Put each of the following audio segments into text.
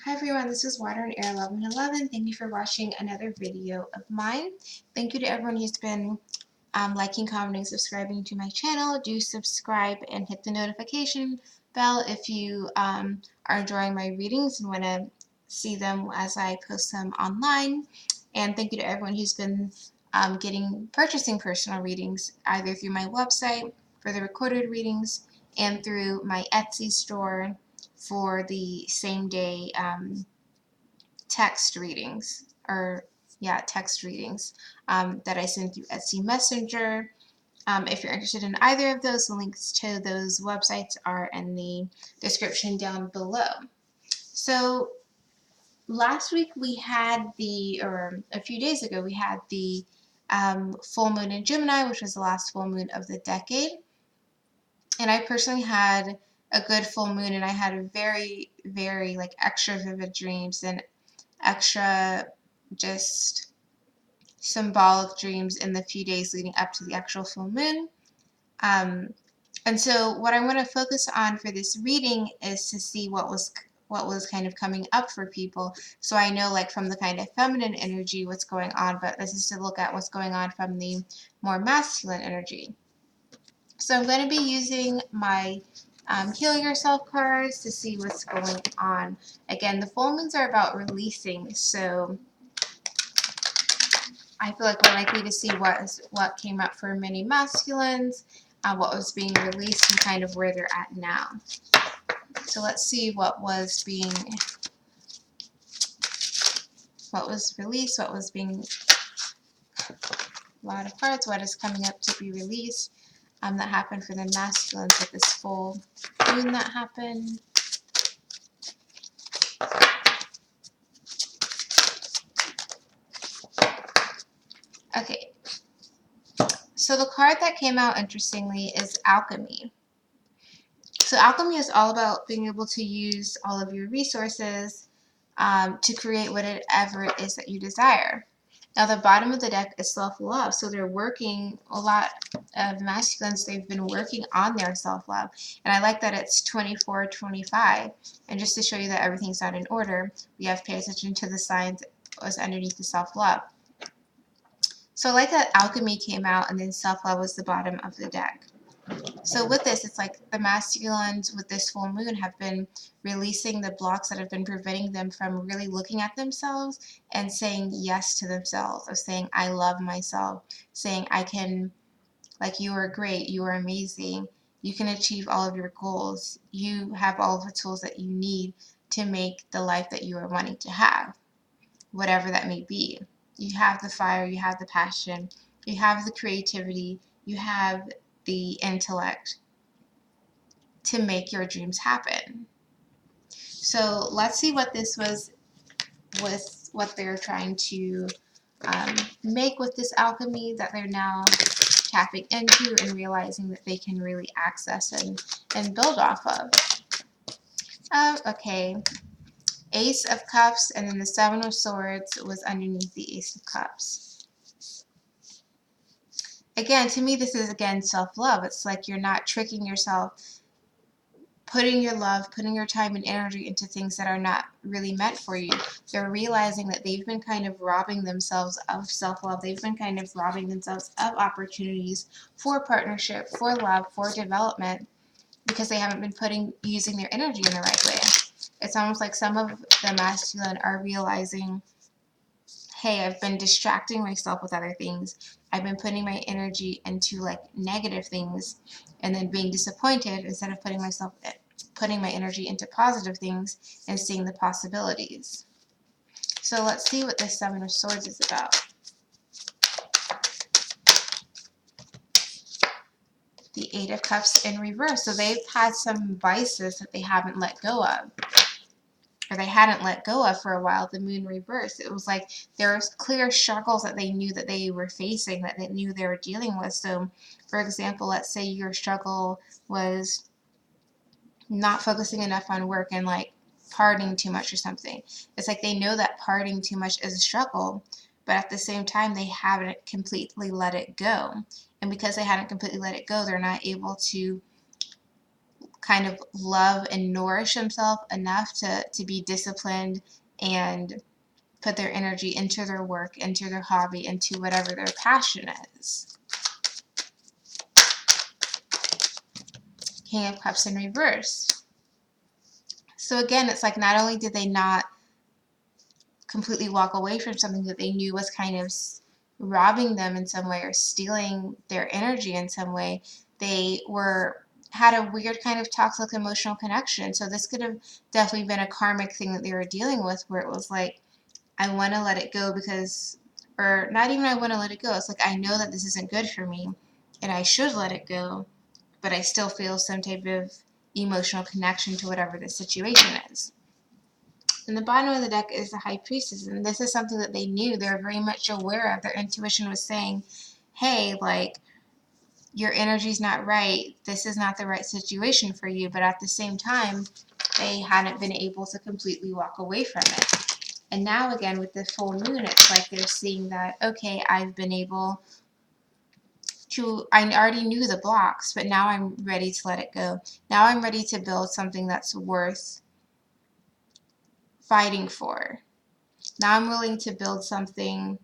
Hi everyone, this is Water and Air 1111. Thank you for watching another video of mine. Thank you to everyone who's been liking, commenting, subscribing to my channel. Do subscribe and hit the notification bell if you are enjoying my readings and want to see them as I post them online. And thank you to everyone who's been purchasing personal readings either through my website for the recorded readings and through my Etsy store for the same day text readings text readings that I send through Etsy Messenger. If you're interested in either of those, the links to those websites are in the description down below. So last week we had or a few days ago, we had the full moon in Gemini, which was the last full moon of the decade. And I personally had a good full moon, and I had a very, very extra vivid dreams and extra just symbolic dreams in the few days leading up to the actual full moon. And so what I want to focus on for this reading is to see what was kind of coming up for people, so I know from the kind of feminine energy what's going on, but this is to look at what's going on from the more masculine energy. So I'm going to be using my Heal Yourself cards to see what's going on. Again, the full moons are about releasing, so I feel like we're likely to see what came up for many masculines, what was being released, and kind of where they're at now. So let's see what was released, what was being, a lot of cards, what is coming up to be released that happened for the masculines with this full moon that happened. Okay, so the card that came out interestingly is Alchemy. So alchemy is all about being able to use all of your resources to create whatever it is that you desire. Now the bottom of the deck is self-love, so they're working, a lot of masculines, they've been working on their self-love, and I like that it's 24-25. And just to show you that everything's not in order, we have to pay attention to the signs that was underneath the self-love. So I like that alchemy came out and then self-love was the bottom of the deck. So with this, it's like the masculines with this full moon have been releasing the blocks that have been preventing them from really looking at themselves and saying yes to themselves, of saying, I love myself, saying, I can, you are great, you are amazing, you can achieve all of your goals, you have all of the tools that you need to make the life that you are wanting to have, whatever that may be. You have the fire, you have the passion, you have the creativity, you have the intellect to make your dreams happen. So let's see what this was with what they're trying to make with this alchemy that they're now tapping into and realizing that they can really access and build off of. Okay, Ace of Cups, and then the Seven of Swords was underneath the Ace of Cups. Again, to me, this is, again, self-love. It's like you're not tricking yourself, putting your love, putting your time and energy into things that are not really meant for you. They're realizing that they've been kind of robbing themselves of self-love. They've been kind of robbing themselves of opportunities for partnership, for love, for development, because they haven't been using their energy in the right way. It's almost like some of the masculine are realizing, hey, I've been distracting myself with other things. I've been putting my energy into negative things and then being disappointed instead of putting my energy into positive things and seeing the possibilities. So let's see what this Seven of Swords is about. The Eight of Cups in reverse. So they've had some vices that they haven't let go of, or they hadn't let go of for a while. The Moon reverse. It was like there were clear struggles that they knew that they were facing, that they knew they were dealing with. So, for example, let's say your struggle was not focusing enough on work and partying too much or something. It's like they know that partying too much is a struggle, but at the same time they haven't completely let it go. And because they haven't completely let it go, they're not able to kind of love and nourish themselves enough to be disciplined and put their energy into their work, into their hobby, into whatever their passion is. King of Cups in reverse. So again, it's like not only did they not completely walk away from something that they knew was kind of robbing them in some way or stealing their energy in some way, they had a weird kind of toxic emotional connection. So this could have definitely been a karmic thing that they were dealing with, where it was like, I want to let it go because, or not even I want to let it go. It's like, I know that this isn't good for me and I should let it go, but I still feel some type of emotional connection to whatever the situation is. And the bottom of the deck is the High Priestess, and this is something that they knew. They were very much aware of. Their intuition was saying, hey, like, your energy's not right. This is not the right situation for you. But at the same time, they hadn't been able to completely walk away from it. And now again, with the full moon, it's like they're seeing that, okay, I've been able to, I already knew the blocks, but now I'm ready to let it go. Now I'm ready to build something that's worth fighting for. Now I'm willing to build something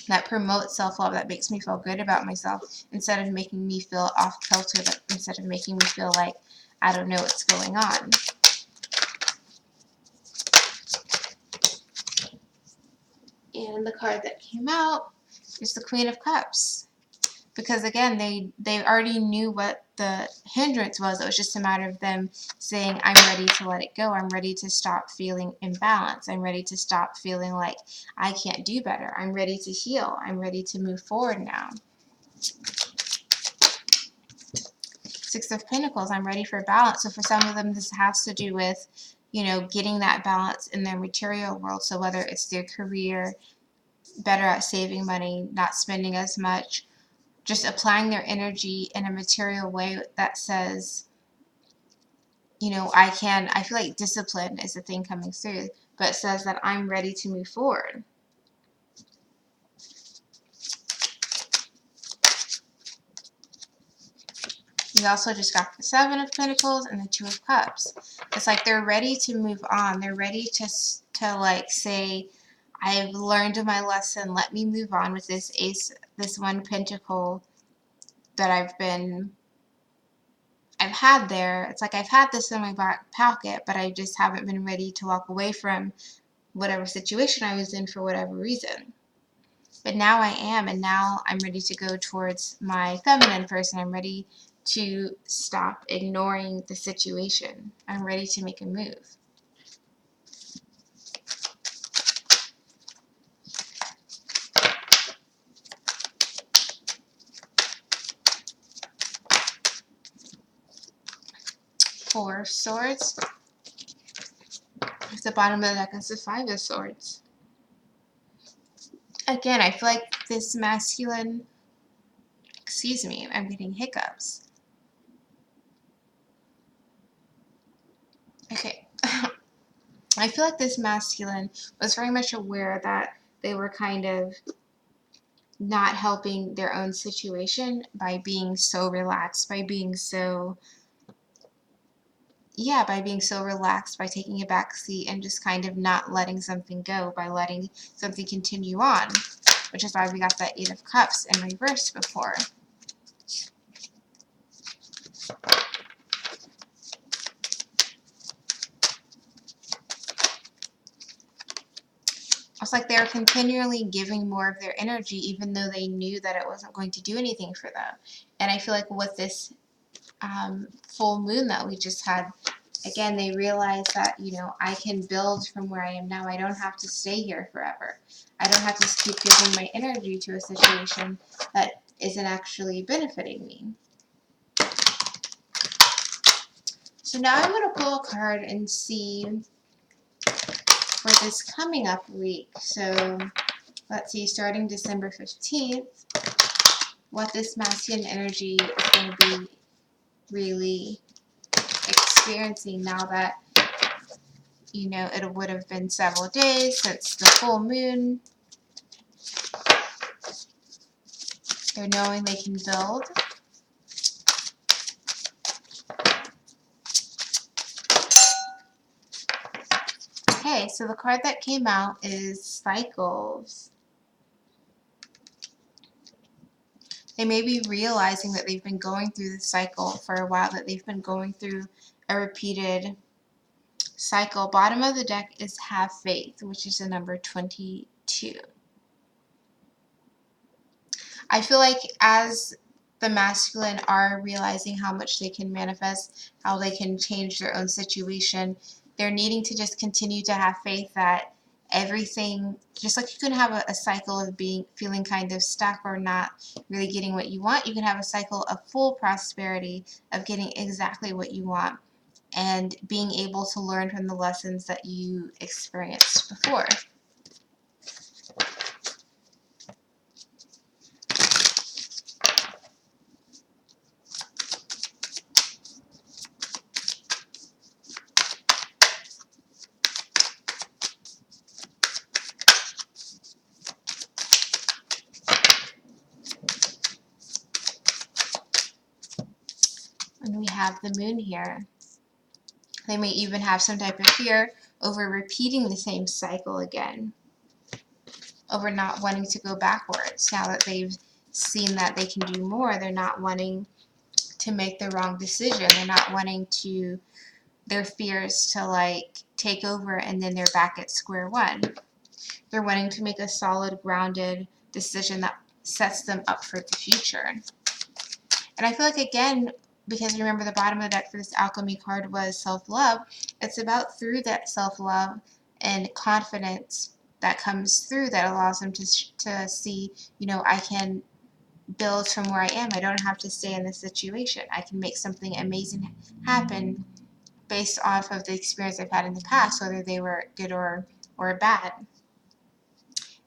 that promotes self-love, that makes me feel good about myself, instead of making me feel off kilter, instead of making me feel like I don't know what's going on. And the card that came out is the Queen of Cups. Because again, they already knew what the hindrance was. It was just a matter of them saying, I'm ready to let it go. I'm ready to stop feeling imbalanced. I'm ready to stop feeling like I can't do better. I'm ready to heal. I'm ready to move forward now. Six of Pentacles, I'm ready for balance. So for some of them, this has to do with, you know, getting that balance in their material world. So whether it's their career, better at saving money, not spending as much, just applying their energy in a material way that says, you know, I feel like discipline is the thing coming through, but it says that I'm ready to move forward. We also just got the Seven of Pentacles and the Two of Cups. It's like they're ready to move on. They're ready to like say, I've learned my lesson. Let me move on with this Ace, this one Pentacle that I've had there. It's like I've had this in my back pocket, but I just haven't been ready to walk away from whatever situation I was in for whatever reason. But now I am, and now I'm ready to go towards my feminine person. I'm ready to stop ignoring the situation. I'm ready to make a move. Four of Swords. At the bottom of the deck is the Five of Swords. Again, I feel like this masculine, excuse me, I'm getting hiccups. Okay. I feel like this masculine was very much aware that they were kind of not helping their own situation by being so relaxed, by being so, yeah, by being so relaxed, by taking a back seat and just kind of not letting something go, by letting something continue on, which is why we got that Eight of Cups in reverse before. It's like they were continually giving more of their energy even though they knew that it wasn't going to do anything for them. And I feel like with this full moon that we just had, again, they realized that, you know, I can build from where I am now. I don't have to stay here forever. I don't have to keep giving my energy to a situation that isn't actually benefiting me. So now I'm going to pull a card and see for this coming up week. So let's see, starting December 15th, what this masculine energy is going to be really experiencing now that, you know, it would have been several days since the full moon. They're knowing they can build. Okay, so the card that came out is Cycles. They may be realizing that they've been going through the cycle for a while, that they've been going through a repeated cycle. Bottom of the deck is Have Faith, which is the number 22. I feel like as the masculine are realizing how much they can manifest, how they can change their own situation, they're needing to just continue to have faith that everything, just like you can have a cycle of feeling kind of stuck or not really getting what you want, you can have a cycle of full prosperity, of getting exactly what you want and being able to learn from the lessons that you experienced before. And we have the moon here. They may even have some type of fear over repeating the same cycle again, over not wanting to go backwards. Now that they've seen that they can do more, they're not wanting to make the wrong decision. They're not wanting to, their fears to like take over and then they're back at square one. They're wanting to make a solid, grounded decision that sets them up for the future. And I feel like, again, because remember the bottom of the deck for this alchemy card was self-love, it's about through that self-love and confidence that comes through that allows them to see, you know, I can build from where I am. I don't have to stay in this situation. I can make something amazing happen based off of the experience I've had in the past, whether they were good or bad.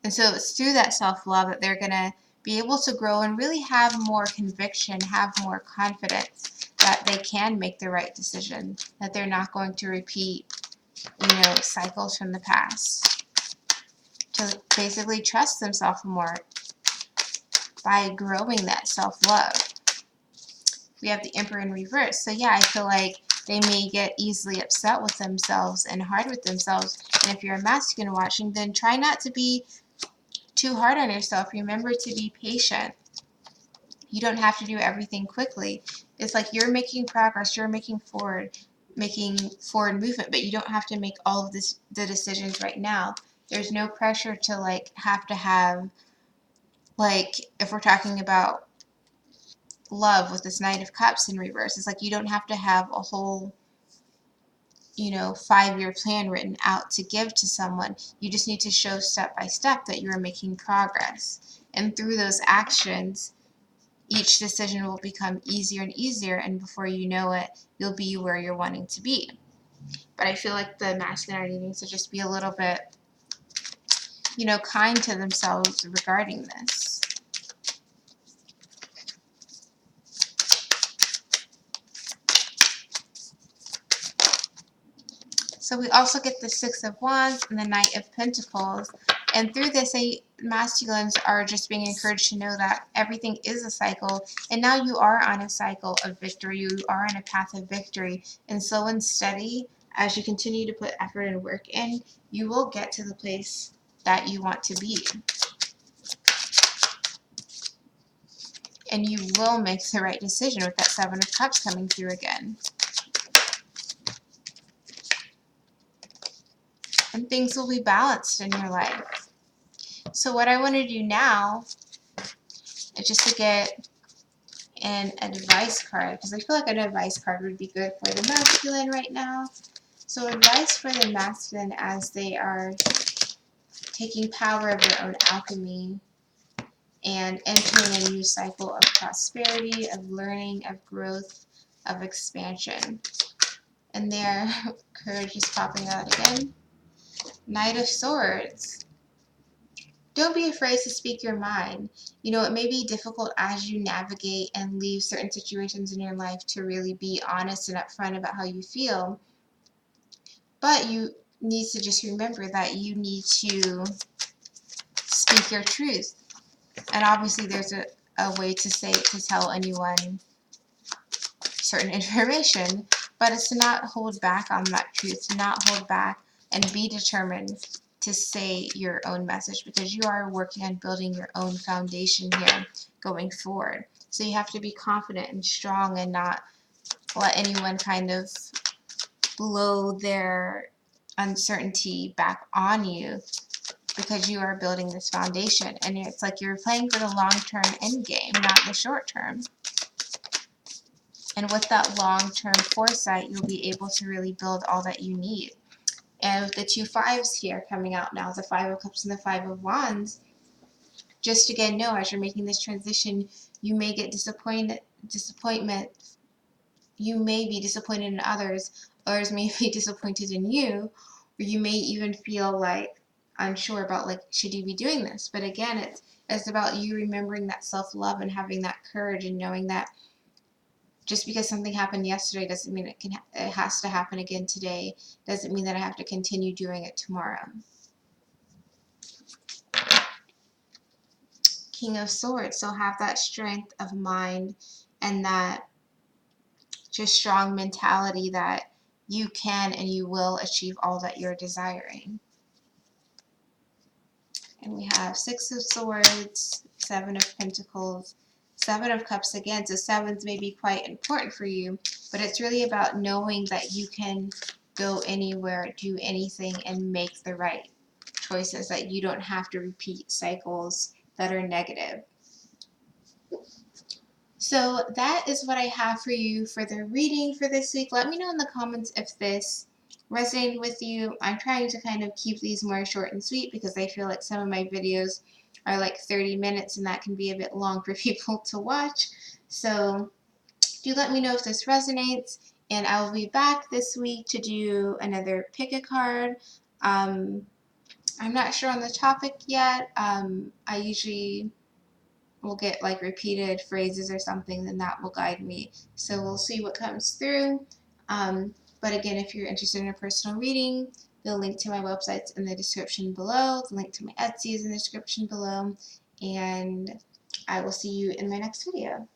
And so it's through that self-love that they're going to be able to grow and really have more conviction, have more confidence that they can make the right decision, that they're not going to repeat, you know, cycles from the past. To basically trust themselves more by growing that self-love. We have the Emperor in reverse. So yeah, I feel like they may get easily upset with themselves and hard with themselves. And if you're a masculine watching, then try not to be too hard on yourself. Remember to be patient. You don't have to do everything quickly. It's like you're making progress, you're making forward movement, but you don't have to make all of the decisions right now. There's no pressure to like have to have, like if we're talking about love with this Knight of Cups in reverse, it's like you don't have to have a whole, you know, 5-year plan written out to give to someone. You just need to show step by step that you're making progress. And through those actions, each decision will become easier and easier, and before you know it, you'll be where you're wanting to be. But I feel like the masculine are needing to just be a little bit, you know, kind to themselves regarding this. So we also get the Six of Wands and the Knight of Pentacles. And through this, masculines are just being encouraged to know that everything is a cycle. And now you are on a cycle of victory. You are on a path of victory. And slow and steady, as you continue to put effort and work in, you will get to the place that you want to be. And you will make the right decision with that Seven of Cups coming through again. And things will be balanced in your life. So what I want to do now is just to get an advice card, because I feel like an advice card would be good for the masculine right now. So advice for the masculine as they are taking power of their own alchemy and entering a new cycle of prosperity, of learning, of growth, of expansion. And their courage is popping out again. Knight of Swords. Don't be afraid to speak your mind. You know, it may be difficult as you navigate and leave certain situations in your life to really be honest and upfront about how you feel. But you need to just remember that you need to speak your truth. And obviously there's a way to say it, to tell anyone certain information, but it's to not hold back on that truth, to not hold back and be determined to say your own message, because you are working on building your own foundation here going forward. So you have to be confident and strong and not let anyone kind of blow their uncertainty back on you, because you are building this foundation. And it's like you're playing for the long-term end game, not the short-term. And with that long-term foresight, you'll be able to really build all that you need. And with the 2 5s here coming out now, the 5 of Cups and the 5 of Wands, just again know, as you're making this transition, you may get disappointment. You may be disappointed in others may be disappointed in you, or you may even feel like unsure about, like, should you be doing this? But again, it's about you remembering that self-love and having that courage and knowing that just because something happened yesterday doesn't mean it has to happen again today. Doesn't mean that I have to continue doing it tomorrow. King of Swords. So have that strength of mind and that just strong mentality that you can and you will achieve all that you're desiring. And we have 6 of Swords, 7 of Pentacles, 7 of Cups again. So 7s may be quite important for you, but it's really about knowing that you can go anywhere, do anything, and make the right choices, that you don't have to repeat cycles that are negative. So that is what I have for you for the reading for this week. Let me know in the comments if this resonated with you. I'm trying to kind of keep these more short and sweet because I feel like some of my videos are like 30 minutes and that can be a bit long for people to watch. So do let me know if this resonates, and I will be back this week to do another pick a card. I'm not sure on the topic yet. I usually will get like repeated phrases or something, then that will guide me. So we'll see what comes through. But again, if you're interested in a personal reading, the link to my website's in the description below. The link to my Etsy is in the description below. And I will see you in my next video.